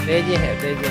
Đây gì hả đây gì.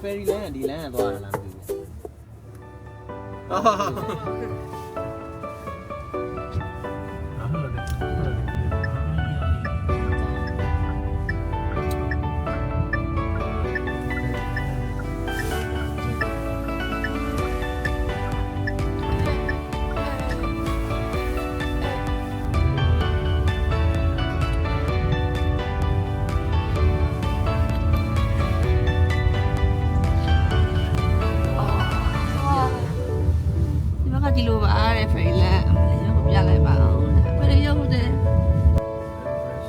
Ferry land đi land là làm gì?ဒီလိုပါတဲ့ဖေးလက်အမလေးရုပ်ကိုပြလိုက်ပါအောင်ဖေးရုပ်တဲ့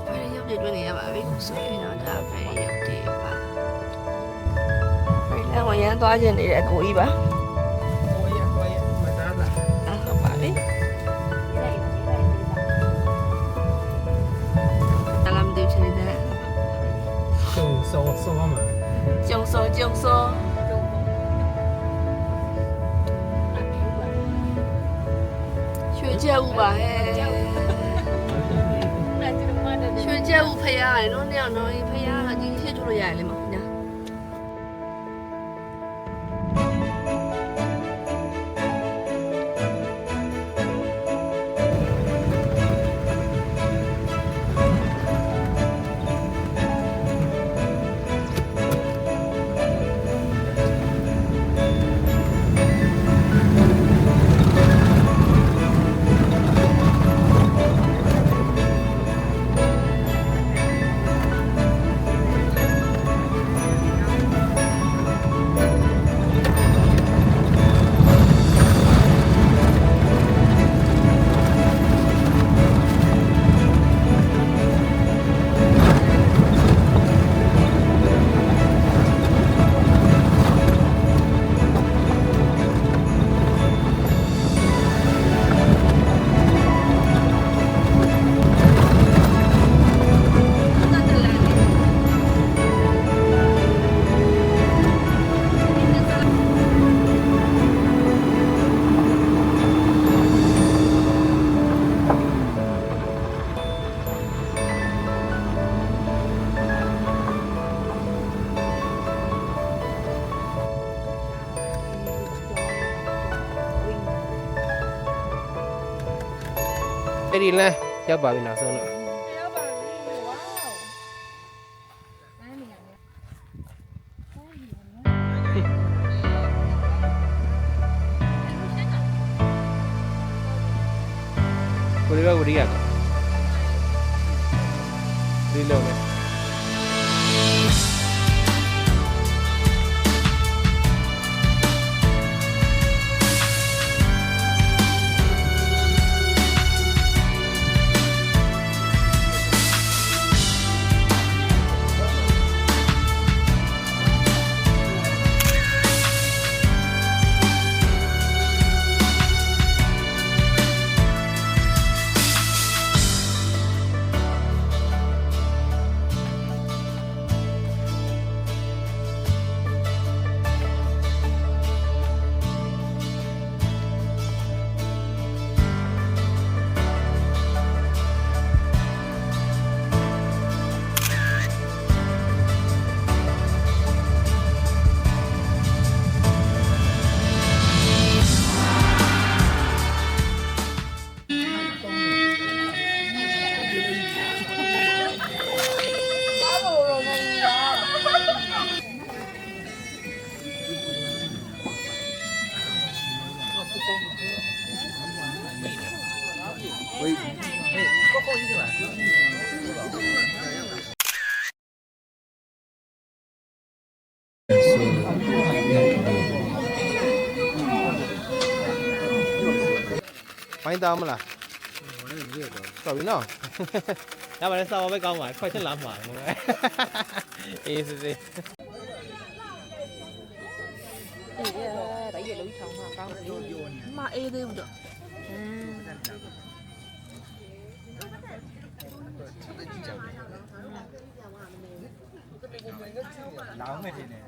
ဖေးရုပ်တွေတွေ့နေရပါပြီဆိုရင်တော့ဒါဖေးရုပ်တွေပါဖေးလက်ဝင်ရမ်းသွားခြင်းနေတဲ့အကိုကြီးပါဟုတ်ပါပြီအလမ်ဒီချီတဲ့ကျုံစောမှာကျုံစောရွှေကျက်ဥပါဟဲ့ရွှေကျက်ဥဖရားရယ်နော်နှစ်ယောက်နော်ဖရားကကြီးရှိထုတ်လို့ရတယ်လေမဟုတ်ညာ အဲ့ဒီလမ်းရောက်ပါပြီနောက်ဆုံးတော့ ရောက်ပါပြီဝါးအဲ့နေရတယ် ကိုရီးယားဒီလိုပဲ ဝေးကိုကိုကြီးဆိုတာ မိုင်းတောင်းမလားတော်ပြီနော်ရပါတယ်စာပါပဲကောင်းပါခွက်ချက်လာမှာအေးစစ်စစ် ဒါကြီးလုံးချောင်းမှာကောင်းတယ်မအေးသေးဘူးတော့လောင်းမဲ့တင်တယ်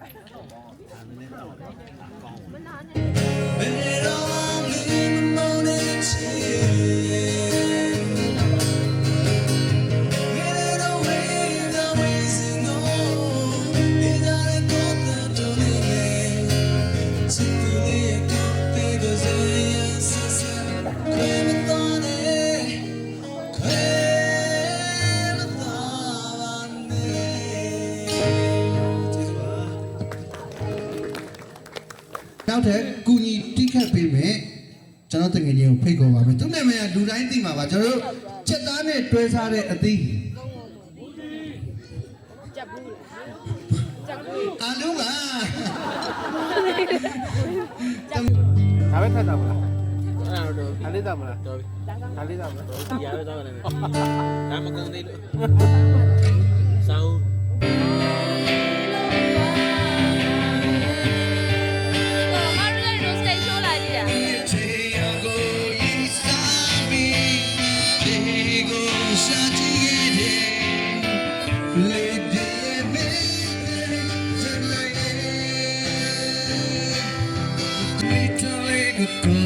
နောက်ထပ်ကုညီတိခတ်ပေးမယ်ကျွန်တော်တကယ်ကြီးကိုဖိတ်ခေါ်ပါမယ်သူနာမည်ကလူတိုင်းသိမှာပါကျွန်တော်တို့ချက်သားနဲ့တွဲစားတဲ့အသီးအာလုံးပါ ဒါပဲထက်တာမလား အဲ့တော့ ဒါလေးတာမလား တော်ပြီ ဒါလေးတာမလား ဒီရပဲတော့လည်းဒါမကုန်သေးလို့စောင်း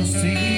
See